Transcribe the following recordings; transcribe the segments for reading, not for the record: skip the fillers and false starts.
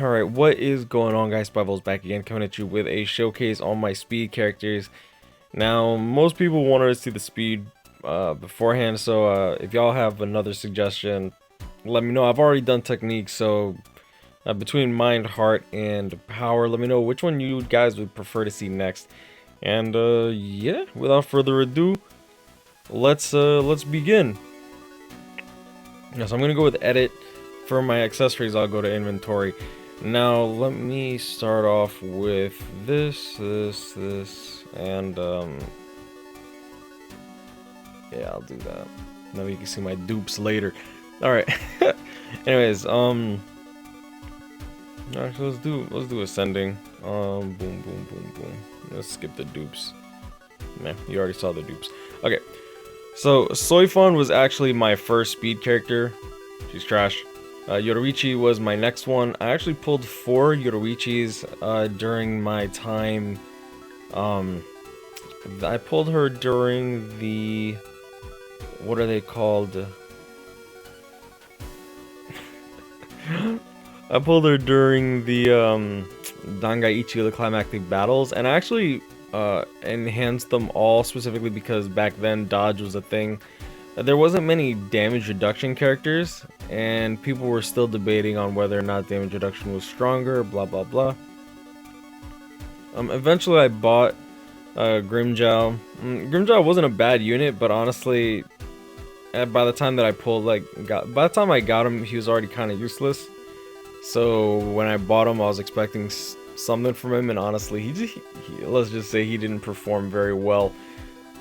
Alright, what is going on, guys? Spiteful's back again, coming at you with a showcase on my speed characters. Now, most people wanted to see the speed beforehand, so if y'all have another suggestion, let me know. I've already done techniques, so between mind, heart, and power, let me know which one you guys would prefer to see next. And yeah, without further ado, let's begin. Yes, I'm gonna go with edit. For my accessories, I'll go to inventory. Now, let me start off with this, and yeah, I'll do that. Now you can see my dupes later. Alright. Anyways, actually, let's do ascending. Boom, boom, boom, boom. Let's skip the dupes. Man, you already saw the dupes. Okay. So, Soifon was actually my first speed character. She's trash. Yoruichi was my next one. I actually pulled 4 Yoruichis during my time. I pulled her during the... What are they called? I pulled her during the Dangaichi, the climactic battles, and I actually enhanced them all specifically because back then dodge was a thing. There wasn't many damage reduction characters, and people were still debating on whether or not damage reduction was stronger, blah blah blah. Eventually I bought Grimjow. Grimjow wasn't a bad unit, but honestly, by the time that I pulled, by the time I got him, he was already kind of useless. So when I bought him, I was expecting something from him, and honestly, let's just say he didn't perform very well.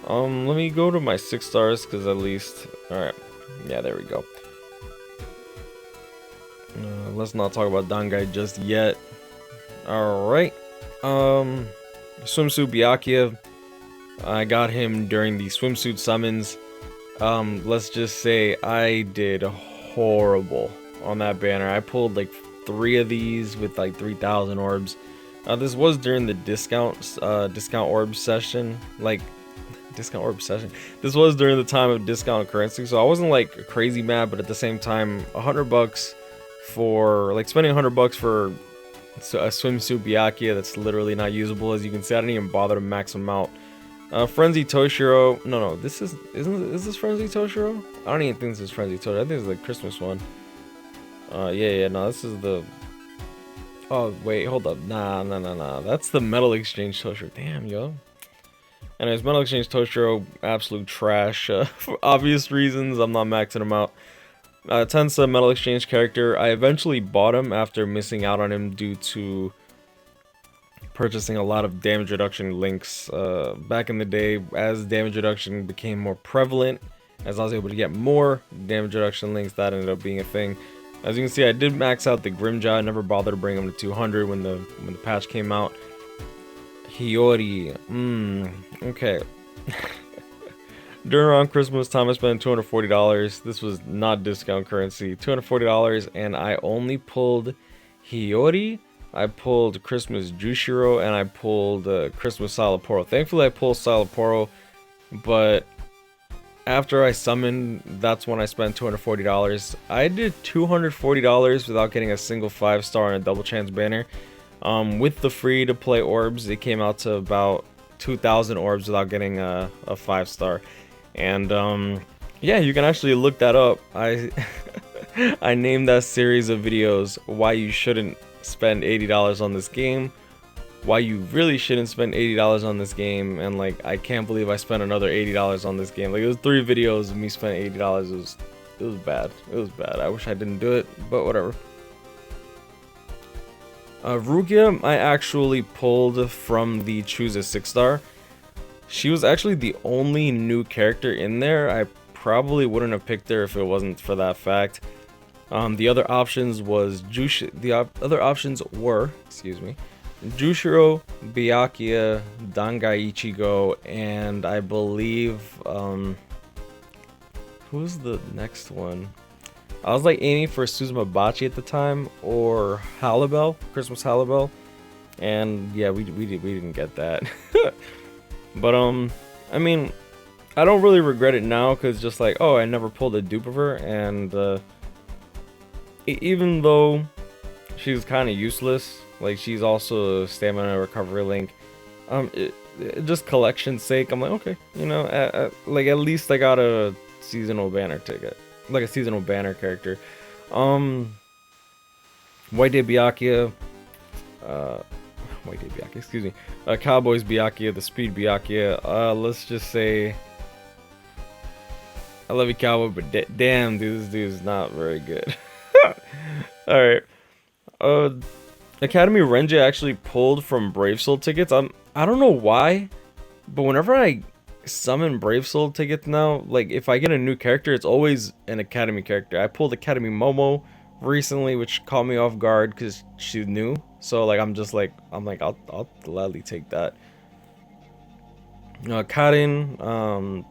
Let me go to my 6 stars, because at least... Alright, yeah, there we go. Let's not talk about Dangai just yet. Alright. Swimsuit Byakuya. I got him during the swimsuit summons. Let's just say I did horrible on that banner. I pulled like 3 of these with like 3,000 orbs. This was during the discount orb session. This was during the time of discount currency, so I wasn't like crazy mad, but at the same time, $100 for spending $100 for a swimsuit Byakuya that's literally not usable. As you can see, I didn't even bother to max them out. Frenzy Toshiro. No, is this Frenzy Toshiro? I don't even think this is Frenzy Toshiro. I think it's the Christmas one. Yeah, no, this is the... Oh, wait, hold up. Nah. That's the Metal Exchange Toshiro. Damn, yo. Anyways, Metal Exchange Toshiro, absolute trash. For obvious reasons, I'm not maxing him out. Tensa, Metal Exchange character. I eventually bought him after missing out on him due to purchasing a lot of damage reduction links. Back in the day, as damage reduction became more prevalent, as I was able to get more damage reduction links, that ended up being a thing. As you can see, I did max out the Grimjaw. I never bothered to bring him to 200 when the patch came out. Hiyori. Okay. During around Christmas time, I spent $240. This was not discount currency. $240, and I only pulled Hiyori. I pulled Christmas Jushiro, and I pulled Christmas Salaporo. Thankfully, I pulled Salaporo, but after I summoned, that's when I spent $240. I did $240 without getting a single 5-star and a double chance banner. With the free to play orbs, it came out to about 2,000 orbs without getting a 5-star. And yeah, you can actually look that up. I named that series of videos why you shouldn't spend $80 on this game, why you really shouldn't spend $80 on this game, and like, I can't believe I spent another $80 on this game. Like, it was 3 videos of me spending $80. It was bad. It was bad. I wish I didn't do it, but whatever. Rukia, I actually pulled from the Choose a 6-star. She was actually the only new character in there. I probably wouldn't have picked her if it wasn't for that fact. The other options were, excuse me, Jushiro, Byakuya, Dangai Ichigo, and I believe, who's the next one? I was like aiming for Suzumabachi at the time, or Halibel, Christmas Halibel, and yeah, we didn't get that. But I mean, I don't really regret it now, because just like, oh, I never pulled a dupe of her, and even though she's kind of useless. Like, she's also a stamina recovery link. Just collection's sake, I'm like, okay, you know, like at least I got a seasonal banner ticket, like a seasonal banner character. White Day Byakuya, White Day Byakuya, excuse me, Cowboys Byakuya, the Speed Byakuya. Let's just say, I love you, Cowboy, but damn, dude, this dude's not very good. All right, Academy Renji actually pulled from Brave Soul tickets. I don't know why, but whenever I summon Brave Soul tickets now, like if I get a new character, it's always an Academy character. I pulled Academy Momo recently, which caught me off guard because she's new. So like I'm like I'll gladly take that. Karin,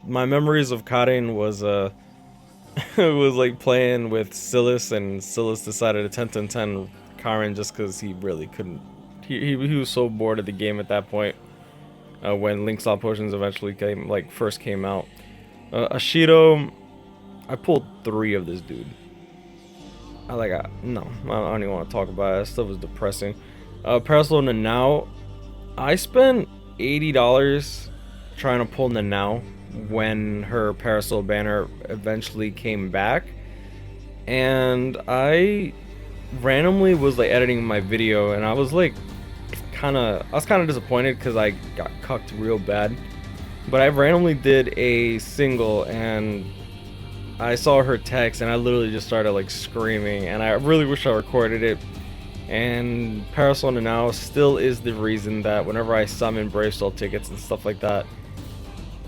my memories of Karin was was like playing with Silas, and Silas decided to 10-10 Karin just because he really couldn't. He was so bored of the game at that point. When Link Slot Potions eventually first came out. Ashido, I pulled 3 of this dude. No, I don't even want to talk about it. That stuff was depressing. Parasol Nanao, I spent $80 trying to pull Nanao when her Parasol banner eventually came back, and I randomly was like editing my video, and I was kind of disappointed because I got cucked real bad. But I randomly did a single, and I saw her text, and I literally just started like screaming, and I really wish I recorded it. And Parasol Nanao still is the reason that whenever I summon Brave Soul tickets and stuff like that,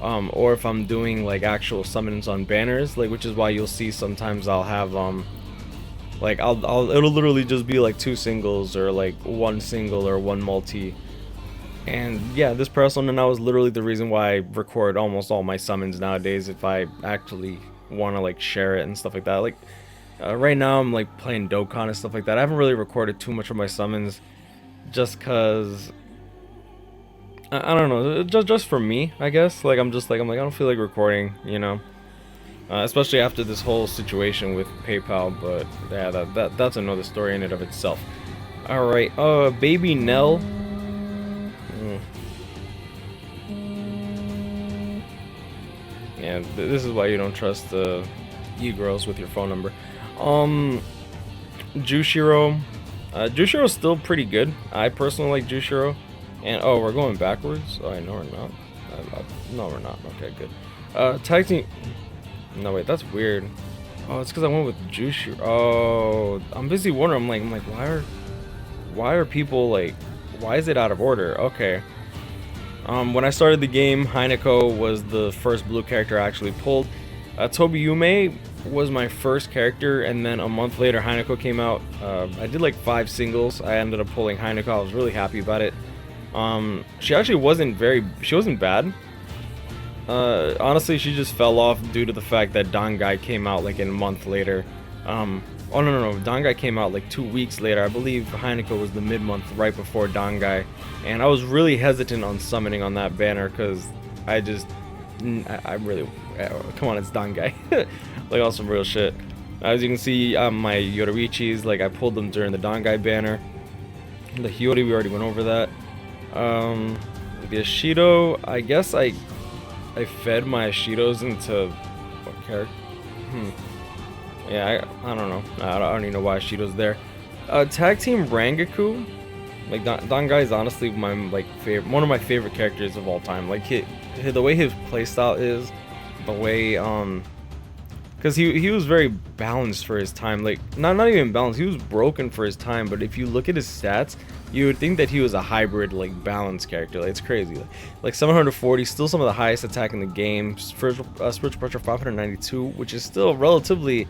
or if I'm doing like actual summons on banners, like, which is why you'll see sometimes I'll have like it'll literally just be like 2 singles or like 1 single or 1 multi. And yeah, this Parasol Nanao is literally the reason why I record almost all my summons nowadays if I actually want to like share it and stuff like that. Like right now I'm like playing Dokkan and stuff like that. I haven't really recorded too much of my summons just cause I don't know, just for me, I guess. Like I'm like I don't feel like recording, you know. Especially after this whole situation with PayPal, but yeah, that's another story in and of itself. All right, Baby Nell. Yeah, this is why you don't trust e-girls with your phone number. Jushiro. Jushiro's still pretty good. I personally like Jushiro. And oh, we're going backwards. Oh, no, we're not. No, we're not. Okay, good. Tag team. No, wait, that's weird. Oh, it's because I went with Jushiro. Oh, I'm busy wondering. I'm like, why are people like, why is it out of order? Okay. When I started the game, Hinako was the first blue character I actually pulled. Tobiyume was my first character, and then a month later, Hinako came out. I did like 5 singles. I ended up pulling Hinako. I was really happy about it. She actually wasn't bad. Honestly, she just fell off due to the fact that Dangai came out like a month later. Oh no, Dangai came out like 2 weeks later. I believe Hinako was the mid-month right before Dangai, and I was really hesitant on summoning on that banner because I really, come on, it's Dangai. Like, on some real shit. As you can see, my Yoruichis, like I pulled them during the Dangai banner. The Hiyori, we already went over that. The Ashido, I guess I fed my Ashidos into what character? Yeah, I don't know. I don't even know why Ashido's there. Tag Team Rangaku, like Dangai is honestly my one of my favorite characters of all time. Like the way his playstyle is, the way because he was very balanced for his time. Like not even balanced, he was broken for his time. But if you look at his stats, you would think that he was a hybrid, like balanced character. Like, it's crazy. Like 740, still some of the highest attack in the game. Spiritual pressure 592, which is still relatively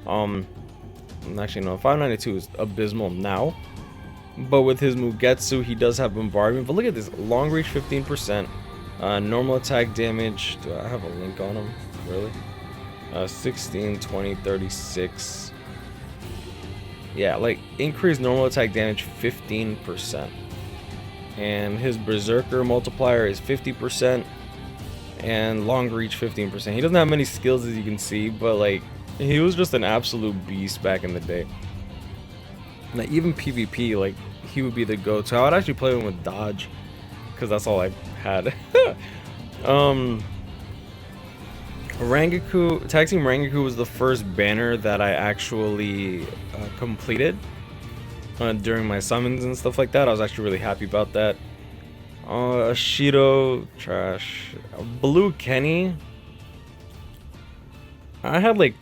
actually no, 592 is abysmal now. But with his Mugetsu, he does have bombardment. But look at this, long reach 15%, normal attack damage. Do I have a link on him? Really? 16, 20, 36. Yeah, like increased normal attack damage 15%. And his Berserker multiplier is 50%. And long reach 15%. He doesn't have many skills, as you can see, but like he was just an absolute beast back in the day. Like even PvP, like he would be the go-to. I would actually play him with dodge, because that's all I had. Rangaku, Tag Team Rangaku was the first banner that I actually completed during my summons and stuff like that. I was actually really happy about that. Ashido, trash. Blue Kenny, I had like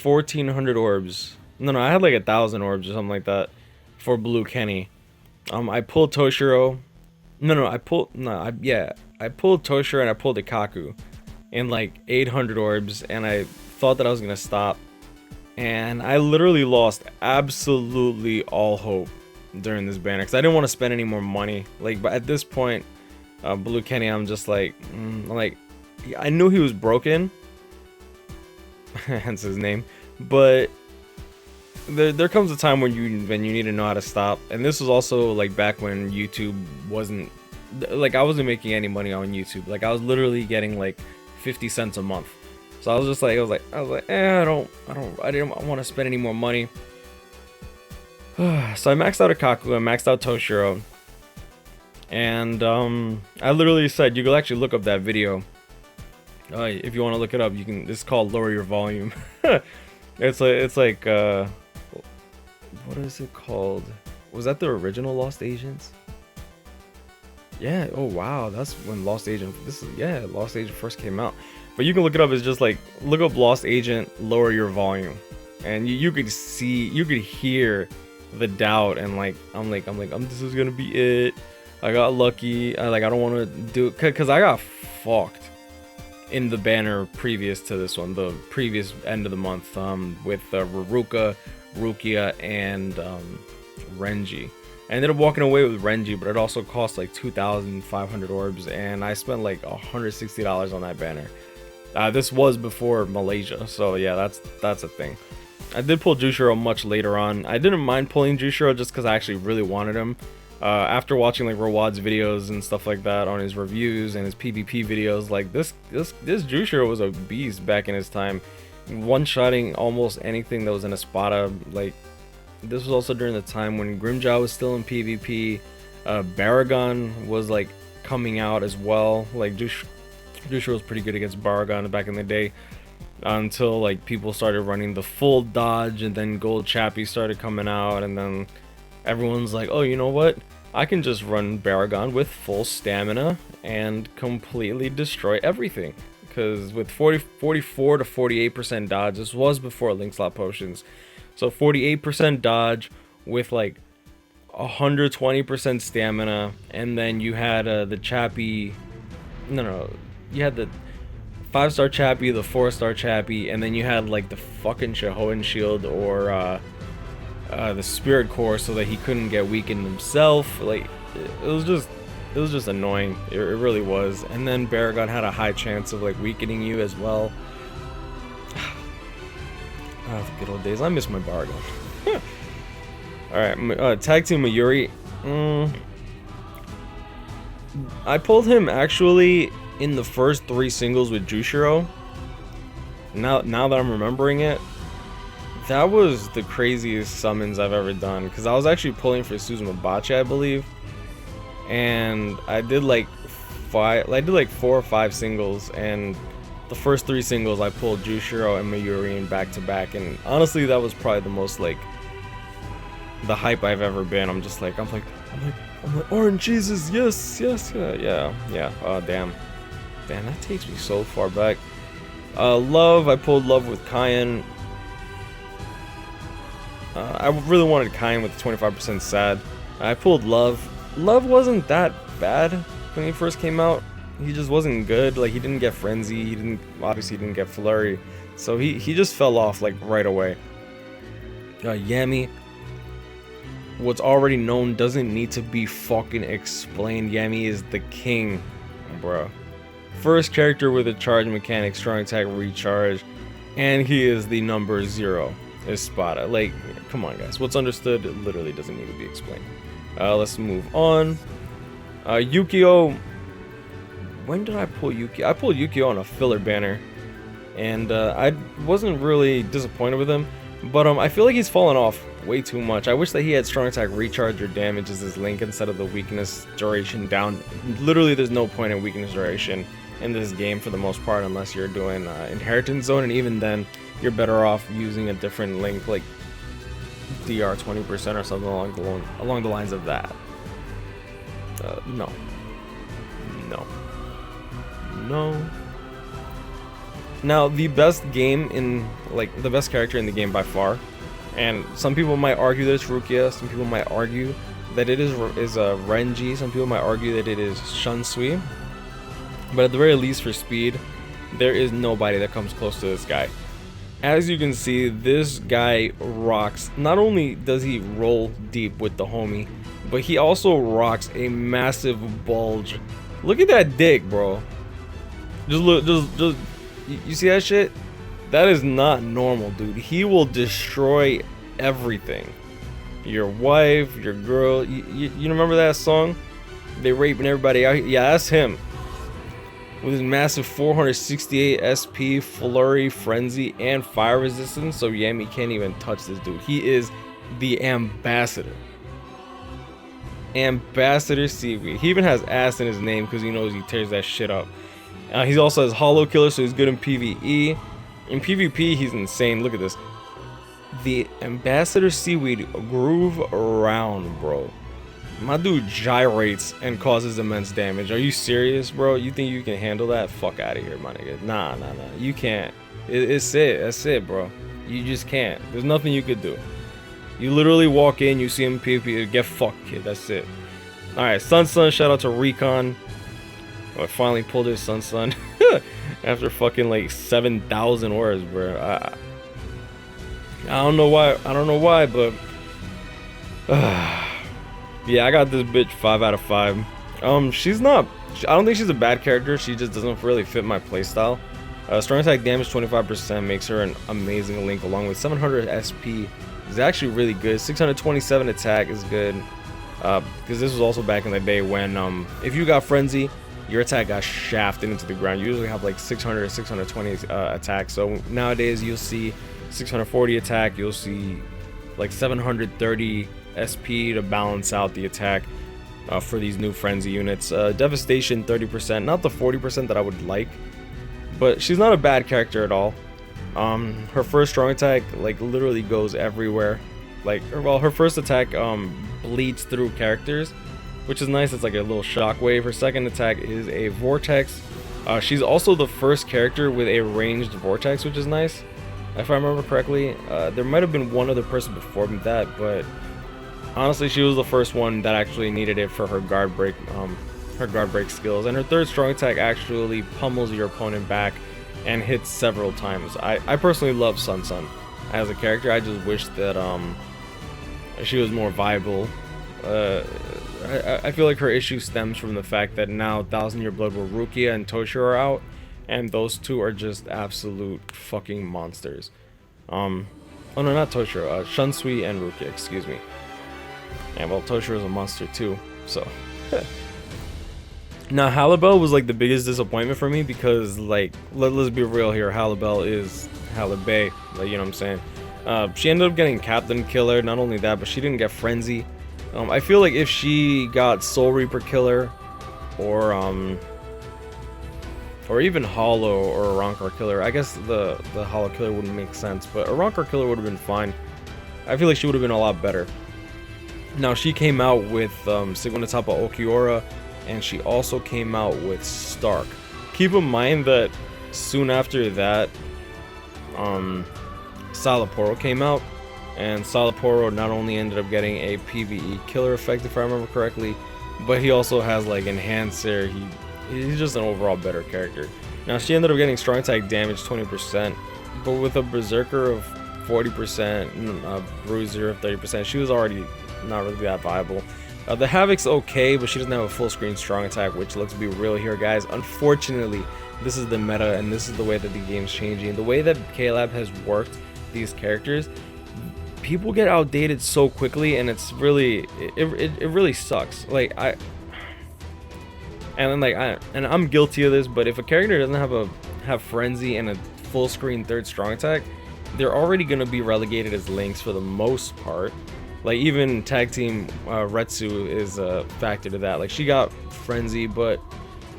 1,400 orbs. No, I had like 1,000 orbs or something like that for Blue Kenny. I pulled Toshiro. I pulled Toshiro and I pulled Ikaku in like 800 orbs, and I thought that I was gonna stop, and I literally lost absolutely all hope during this banner because I didn't want to spend any more money. Like, but at this point, Blue Kenny, I'm just like, I knew he was broken, hence his name, but there comes a time when you need to know how to stop. And this was also like back when YouTube wasn't, like, I wasn't making any money on YouTube. Like, I was literally getting like 50 cents a month. So I was just like, I was like, I didn't want to spend any more money. So I maxed out Ikaku, I maxed out Toshiro, and I literally said, you can actually look up that video. If you want to look it up, you can. It's called Lower Your Volume. It's like what is it called? Was that the original Lost Agents? Yeah. Oh wow, that's when Lost Agent. Lost Agent first came out. But you can look it up. It's just like, look up Lost Agent, Lower Your Volume, and you could see, you could hear the doubt, and like I'm like this is gonna be it. I got lucky. I don't want to do it because I got fucked in the banner previous to this one, the previous end of the month, with Rukia, and Renji. I ended up walking away with Renji, but it also cost like 2,500 orbs, and I spent like $160 on that banner. This was before Malaysia, so yeah, that's a thing. I did pull Jushiro much later on. I didn't mind pulling Jushiro just because I actually really wanted him. After watching like Rawad's videos and stuff like that on his reviews and his PvP videos, like this Jushiro was a beast back in his time, one-shotting almost anything that was in Espada. Like, this was also during the time when Grimmjow was still in PvP. Baragon was like coming out as well. Like Jushiro was pretty good against Baragon back in the day, until like people started running the full dodge, and then Gold Chappie started coming out, and then everyone's like, oh, you know what? I can just run Baragon with full stamina and completely destroy everything. Because with 44 to 48% dodge, this was before Link Slot Potions. So 48% dodge with like 120% stamina, and then you had the Chappie. You had the 5-star Chappie, the 4-star Chappie, and then you had like the fucking Shahoan Shield or the Spirit Core, so that he couldn't get weakened himself. Like, it was just annoying. It really was. And then Baragon had a high chance of like weakening you as well. The good old days. I miss my Baragon. Alright, Tag Team Mayuri. I pulled him actually in the first 3 singles with Jushiro. Now that I'm remembering it, that was the craziest summons I've ever done, because I was actually pulling for Suzumabachi, I believe, and I did like 4 or 5 singles, and the first 3 singles I pulled Jushiro and Mayuri in back to back, and honestly that was probably the most like the hype I've ever been. I'm like Orange Jesus, yes, yeah. Damn, that takes me so far back. Love, I pulled Love with Kyan. I really wanted Kyan with 25% sad. I pulled Love. Love wasn't that bad when he first came out. He just wasn't good. Like, he didn't get Frenzy. He didn't get Flurry. So he just fell off like right away. Yami. What's already known doesn't need to be fucking explained. Yami is the king, bro. First character with a charge mechanic, strong attack, recharge, and he is the number 0 Espada. Like, come on guys, what's understood literally doesn't need to be explained. Let's move on. Yukiho. When did I pull Yukiho? I pulled Yukiho on a filler banner, and I wasn't really disappointed with him, but I feel like he's fallen off way too much. I wish that he had strong attack recharge or damage as his link instead of the weakness duration down. Literally, there's no point in weakness duration in this game for the most part unless you're doing inheritance zone, and even then you're better off using a different link like DR 20% or something along the lines of that. No. Now, the best game in, like, the best character in the game by far, and some people might argue that it's Rukia, some people might argue that it is Renji, some people might argue that it is Shunsui, but at the very least for speed, there is nobody that comes close to this guy. As you can see, this guy rocks. Not only does he roll deep with the homie, but he also rocks a massive bulge. Look at that dick, bro. Just look, just you see that shit? That is not normal, dude. He will destroy everything. Your wife, your girl. You remember that song? They raping everybody out here. Yeah, that's him. With his massive 468 SP, Flurry, Frenzy, and Fire Resistance. So Yami can't even touch this dude. He is the Ambassador. Ambassador Seaweed. He even has ass in his name because he knows he tears that shit up. He also has Hollow Killer, so he's good in PvE. In PvP, he's insane. Look at this. The Ambassador Seaweed groove around, bro. My dude gyrates and causes immense damage. Are you serious, bro? You think you can handle that? Fuck out of here, my nigga. Nah. You can't. That's it, bro. You just can't. There's nothing you could do. You literally walk in, you see him PvP, get fucked, kid. That's it. Alright, Sun. Shout out to Recon. I finally pulled his Sun after fucking like 7,000 hours, bro. I don't know why, but yeah, I got this bitch 5 out of 5. She's not. I don't think she's a bad character. She just doesn't really fit my playstyle. Strong attack damage 25% makes her an amazing link, along with 700 SP. Is actually really good. 627 attack is good. Because this was also back in the day when if you got Frenzy, your attack got shafted into the ground. You usually have like 600 or 620 attack. So nowadays you'll see 640 attack. You'll see like 730 SP to balance out the attack for these new Frenzy units. Devastation 30%, not the 40% that I would like, but she's not a bad character at all. Her first strong attack like literally goes everywhere. Like, well, her first attack bleeds through characters, which is nice. It's like a little shockwave. Her second attack is a vortex. She's also the first character with a ranged vortex, which is nice, if I remember correctly. There might have been one other person before that, but honestly, she was the first one that actually needed it for her guard break skills. And her third strong attack actually pummels your opponent back and hits several times. I personally love Sun as a character. I just wish that she was more viable. I feel like her issue stems from the fact that now 1000 Year Blood with Rukia and Toshiro are out, and those two are just absolute fucking monsters. Oh no, not Toshiro, Shunsui and Rukia, excuse me. And well, Toshiro is a monster too, so. Now, Halibel was like the biggest disappointment for me because, like, let's be real here, Halibel is Halibel, like, you know what I'm saying? She ended up getting Captain Killer. Not only that, but she didn't get Frenzy. I feel like if she got Soul Reaper Killer, or even Hollow or Rancor Killer, I guess the Hollow Killer wouldn't make sense, but a Rancor Killer would have been fine. I feel like she would have been a lot better. Now, she came out with Sigma Tapa Okiora, and she also came out with Stark. Keep in mind that soon after that, Salaporo came out, and Salaporo not only ended up getting a PvE killer effect, if I remember correctly, but he also has like Enhancer. He's just an overall better character. Now, she ended up getting strong attack damage 20%, but with a Berserker of 40%, a Bruiser of 30%, she was already not really that viable. The Havoc's okay, but she doesn't have a full screen strong attack, which, let's be real here, guys, unfortunately, this is the meta, and this is the way that the game's changing. The way that K-Lab has worked these characters, people get outdated so quickly, and it's really, it really sucks. Like, I'm guilty of this, but if a character doesn't have Frenzy and a full screen third strong attack, they're already gonna be relegated as links for the most part. Like even tag team Retsu is a factor to that. Like she got Frenzy, but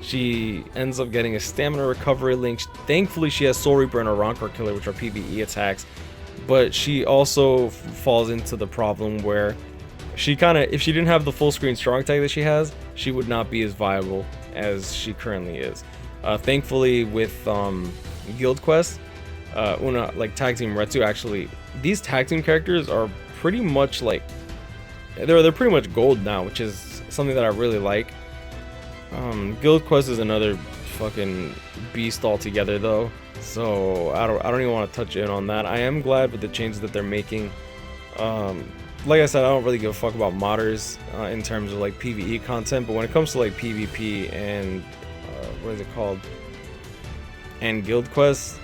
she ends up getting a stamina recovery link. Thankfully, she has Soul Reaper and a Rancor Killer, which are PvE attacks. But she also falls into the problem where she kind of, if she didn't have the full screen strong tag that she has, she would not be as viable as she currently is. Thankfully, with Guild Quest, like tag team Retsu, actually, these tag team characters are pretty much like they're pretty much gold now, which is something that I really like. Guild Quest is another fucking beast altogether, though. So I don't even want to touch in on that. I am glad with the changes that they're making. Like I said, I don't really give a fuck about modders in terms of like PvE content, but when it comes to like PvP and what is it called, and Guild Quest,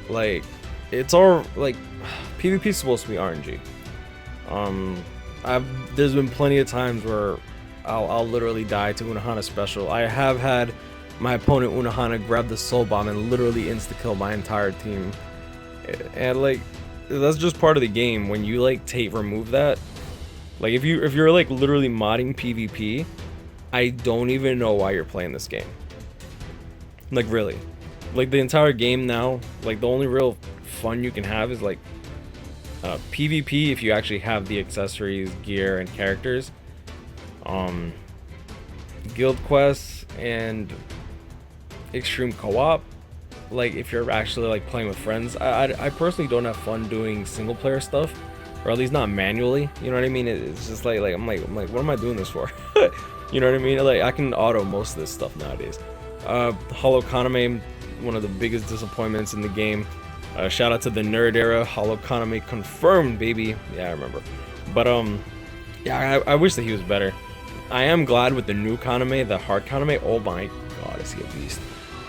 like it's all like PvP is supposed to be RNG. There's been plenty of times where I'll literally die to Unohana special. I have had my opponent Unohana grab the soul bomb and literally insta kill my entire team, and like that's just part of the game. When you like remove that, like if you're like literally modding PvP, I don't even know why you're playing this game. Like really, like the entire game now, like the only real fun you can have is like PvP if you actually have the accessories, gear, and characters. Guild quests and extreme co-op, like if you're actually like playing with friends. I personally don't have fun doing single player stuff, or at least not manually, you know what I mean? It's just like I'm like what am I doing this for? You know what I mean? Like I can auto most of this stuff nowadays. Hollow Kaname, one of the biggest disappointments in the game. Shout out to the nerd era. Hollow Kaname confirmed, baby. Yeah, I remember. But yeah, I wish that he was better. I am glad with the new Kaname, the hard Kaname. Oh my god, is he a beast.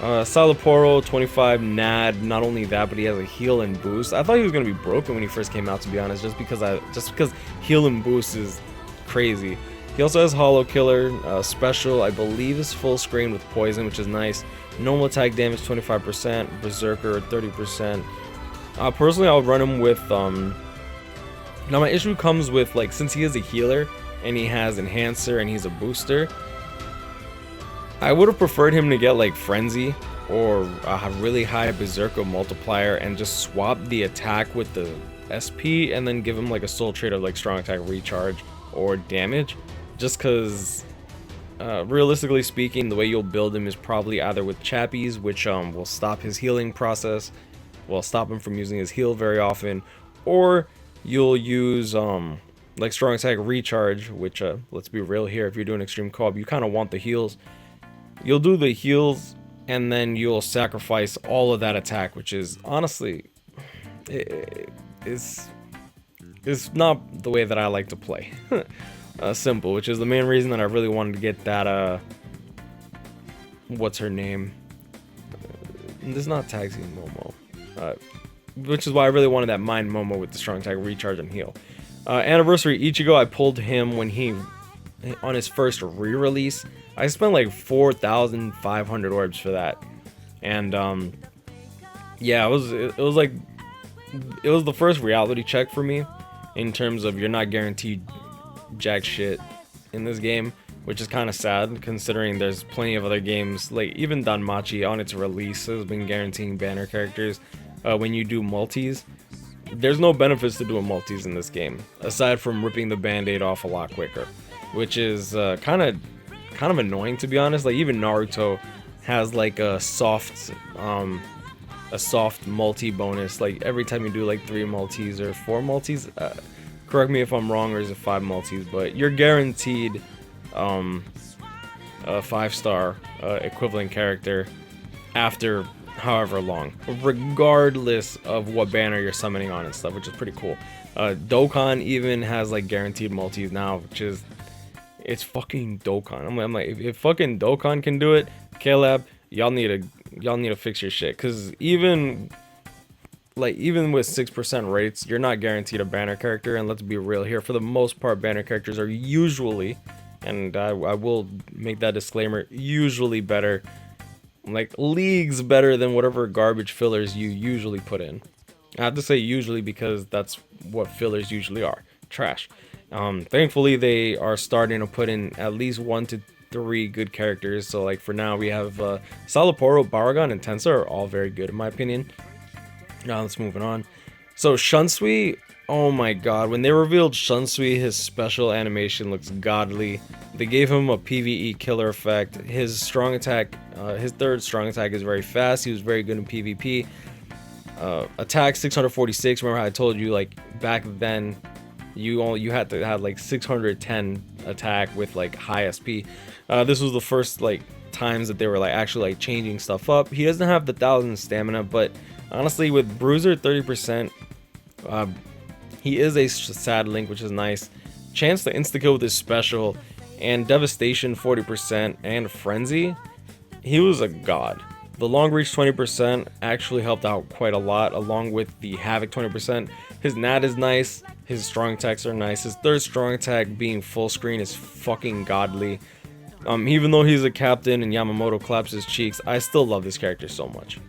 Salaporo 25 Nad, not only that, but he has a heal and boost. I thought he was gonna be broken when he first came out, to be honest, just because heal and boost is crazy. He also has Hollow Killer, special, I believe is full screen with poison, which is nice. Normal attack damage 25%, Berserker 30%. Personally, I'll run him with now my issue comes with, like, since he is a healer and he has Enhancer and he's a booster, I would have preferred him to get like Frenzy or a really high Berserker multiplier and just swap the attack with the SP and then give him like a soul trait of like strong attack, recharge, or damage. Just because realistically speaking, the way you'll build him is probably either with Chappies, which will stop his healing process, will stop him from using his heal very often, or you'll use like strong attack, recharge, which let's be real here, if you're doing extreme co-op, you kind of want the heals. You'll do the heals and then you'll sacrifice all of that attack, which is honestly is not the way that I like to play. Simple, which is the main reason that I really wanted to get that what's her name, this is not Tag Team Momo, which is why I really wanted that Mind Momo with the strong attack, recharge, and heal. Anniversary Ichigo, I pulled him when he on his first re-release. I spent like 4,500 orbs for that, and yeah, it was the first reality check for me in terms of you're not guaranteed jack shit in this game, which is kind of sad considering there's plenty of other games, like even Danmachi on its release has been guaranteeing banner characters when you do multis. There's no benefits to doing multis in this game aside from ripping the band-aid off a lot quicker, which is kind of annoying, to be honest. Like even Naruto has like a soft multi bonus, like every time you do like 3 multis or 4 multis, correct me if I'm wrong, or is it 5 multis, but you're guaranteed a 5-star equivalent character after however long, regardless of what banner you're summoning on and stuff, which is pretty cool. Dokkan even has like guaranteed multis now, which is, it's fucking Dokkan. I'm like, if fucking Dokkan can do it, K-Lab, y'all need to fix your shit, because even with 6% rates, you're not guaranteed a banner character. And let's be real here, for the most part, banner characters are usually, and I will make that disclaimer, usually better, like leagues better than whatever garbage fillers you usually put in. I have to say usually because that's what fillers usually are. Trash. Thankfully, they are starting to put in at least 1 to 3 good characters. So, like, for now, we have Salaporo, Baragon, and Tensa are all very good, in my opinion. Now, let's move on. So, Shunsui, oh my god. When they revealed Shunsui, his special animation looks godly. They gave him a PvE killer effect. His strong attack, his third strong attack is very fast. He was very good in PvP. Attack 646. Remember how I told you, like, back then, you had to have like 610 attack with like high SP. This was the first like times that they were like actually like changing stuff up. He doesn't have the 1000 stamina, but honestly with Bruiser 30%, he is a sad link, which is nice. Chance to insta kill with his special, and Devastation 40%, and Frenzy. He was a god. The long reach 20% actually helped out quite a lot, along with the Havoc 20%. His Nat is nice, his strong attacks are nice. His third strong attack being full screen is fucking godly. Even though he's a captain and Yamamoto claps his cheeks, I still love this character so much.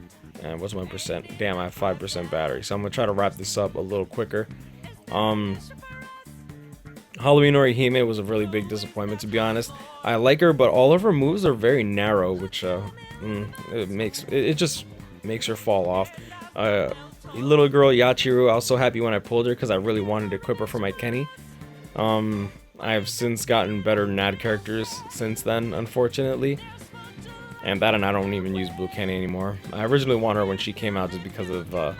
And what's my percent? Damn, I have 5% battery, so I'm gonna try to wrap this up a little quicker. Halloween Orihime was a really big disappointment, to be honest. I like her, but all of her moves are very narrow, which it just makes her fall off. Little girl Yachiru, I was so happy when I pulled her because I really wanted to equip her for my Kenny. I have since gotten better NAD characters since then, unfortunately. And I don't even use Blue Kenny anymore. I originally wanted her when she came out just because of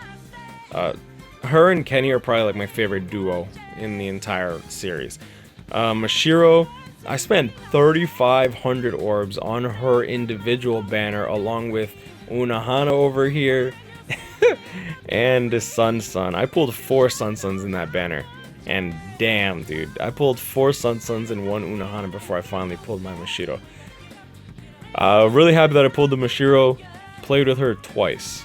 her and Kenny are probably like my favorite duo in the entire series. Mashiro, I spent 3,500 orbs on her individual banner along with Unohana over here and the Sun. I pulled 4 Suns in that banner, and damn dude, I pulled 4 Suns and 1 Unohana before I finally pulled my Mashiro. Really happy that I pulled the Mashiro. Played with her twice.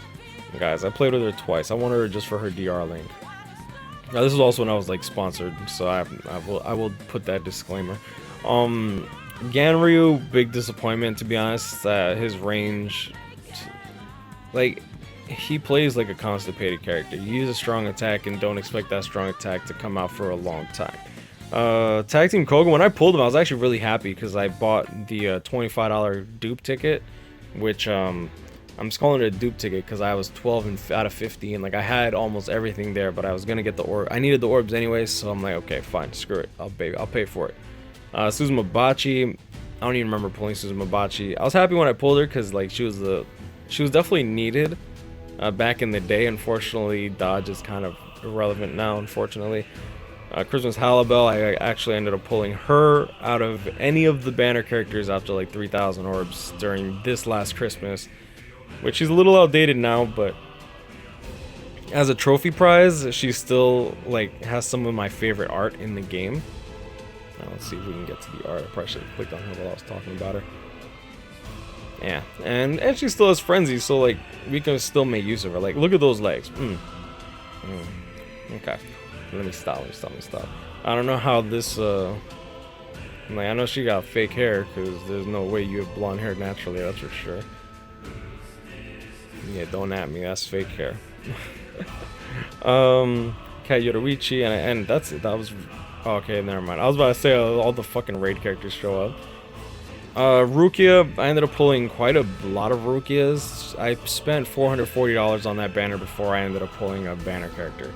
Guys, I played with her twice. I wanted her just for her DR link. Now this is also when I was like sponsored, so I will put that disclaimer. Ganryu, big disappointment, to be honest. His range, like, he plays like a constipated character. You use a strong attack and don't expect that strong attack to come out for a long time. Tag Team Koga, when I pulled him, I was actually really happy because I bought the $25 dupe ticket, which I'm just calling it a dupe ticket because I was 12 out of 50, and like I had almost everything there, but I was gonna get the orb. I needed the orbs anyways, so I'm like, okay, fine, screw it. I'll pay for it. Suzumabachi, I don't even remember pulling Suzumabachi. I was happy when I pulled her because like she was definitely needed back in the day. Unfortunately, Dodge is kind of irrelevant now, unfortunately. Christmas Halibel, I actually ended up pulling her out of any of the banner characters after like 3,000 orbs during this last Christmas, which is a little outdated now, but as a trophy prize, she still like has some of my favorite art in the game. Now let's see if we can get to the art. I probably should have clicked on her while I was talking about her. Yeah, and she still has frenzy, so like we can still make use of her. Like, look at those legs. Okay, let me stop. I don't know how this like, I know she got fake hair because there's no way you have blonde hair naturally, that's for sure. Yeah, don't at me, that's fake hair. Kat Yoruichi, and that's it. That was okay, never mind. I was about to say all the fucking raid characters show up. Rukia, I ended up pulling quite a lot of Rukias. I spent $440 on that banner before I ended up pulling a banner character.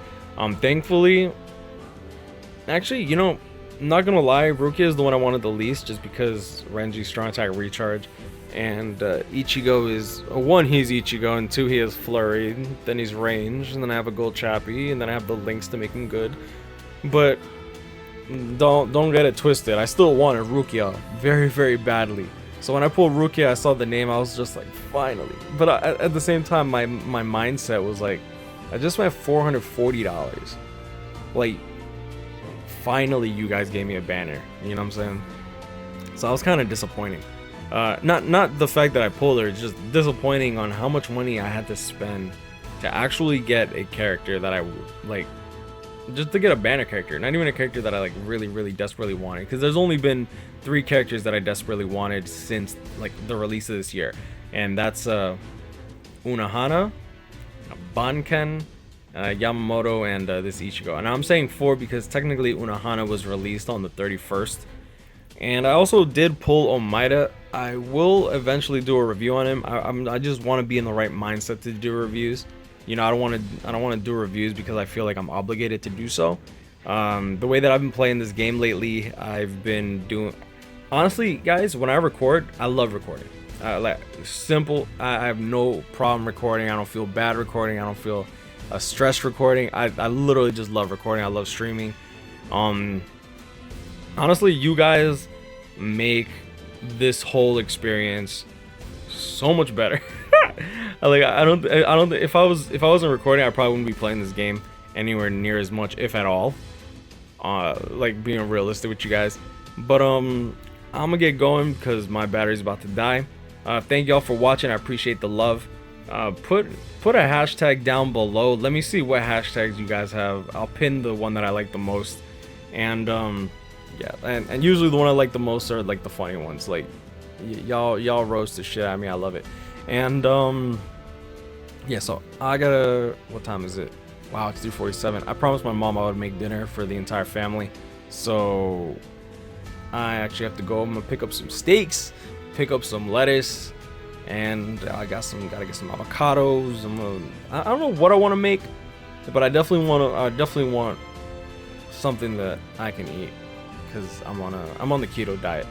Thankfully, actually, you know, I'm not gonna lie, Rukia is the one I wanted the least, just because Renji's strong attack recharge, and Ichigo is one, he's Ichigo, and 2, he has flurry, then he's range, and then I have a gold chappy, and then I have the links to make him good. But don't get it twisted, I still wanted Rukia very, very badly. So when I pulled Rukia, I saw the name, I was just like, finally. But at the same time, my mindset was like, I just spent $440. Like, finally you guys gave me a banner, you know what I'm saying? So I was kind of disappointing. Not the fact that I pulled her, just disappointing on how much money I had to spend to actually get a character that I like, just to get a banner character, not even a character that I like really desperately wanted, because there's only been 3 characters that I desperately wanted since like the release of this year, and that's Unohana, Banken, Yamamoto, and this Ichigo. And I'm saying 4 because technically Unohana was released on the 31st. And I also did pull Omaida. I will eventually do a review on him. I just want to be in the right mindset to do reviews. You know, I don't want to do reviews because I feel like I'm obligated to do so. The way that I've been playing this game lately, I've been doing. Honestly, guys, when I record, I love recording. Like simple. I have no problem recording. I don't feel bad recording. I don't feel stressed recording. I literally just love recording. I love streaming. Honestly, you guys make this whole experience so much better. Like I don't if I wasn't recording, I probably wouldn't be playing this game anywhere near as much, if at all. Like being realistic with you guys. But I'm gonna get going because my battery's about to die. Thank y'all for watching. I appreciate the love. Put a hashtag down below. Let me see what hashtags you guys have. I'll pin the one that I like the most. And yeah, and usually the one I like the most are like the funny ones. Like y'all roast the shit out of me. I love it. And yeah, so I gotta, what time is it? Wow, it's 3:47. I promised my mom I would make dinner for the entire family, so I actually have to go. I'm gonna pick up some steaks, pick up some lettuce, and gotta get some avocados. I don't know what I want to make, but I definitely want something that I can eat because I'm on the keto diet.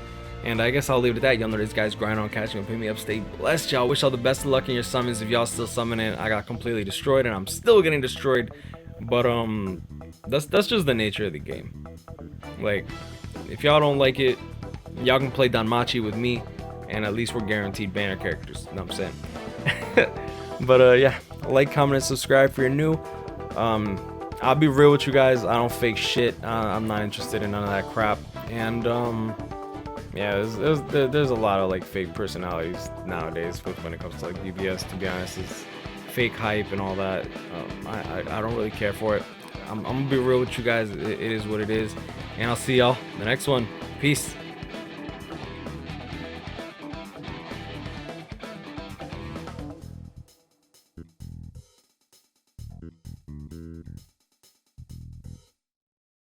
And I guess I'll leave it at that. Y'all know this guy's grind on catching and pick me up. Stay blessed, y'all. Wish y'all the best of luck in your summons. If y'all still summoning, I got completely destroyed and I'm still getting destroyed. But that's just the nature of the game. Like, if y'all don't like it, y'all can play Danmachi with me, and at least we're guaranteed banner characters. You know what I'm saying? But yeah, like, comment, and subscribe if you're new. I'll be real with you guys. I don't fake shit. I'm not interested in none of that crap. And yeah, there's a lot of like fake personalities nowadays when it comes to like BBS. To be honest, it's fake hype and all that. I don't really care for it. I'm gonna be real with you guys. It is what it is, and I'll see y'all in the next one. Peace.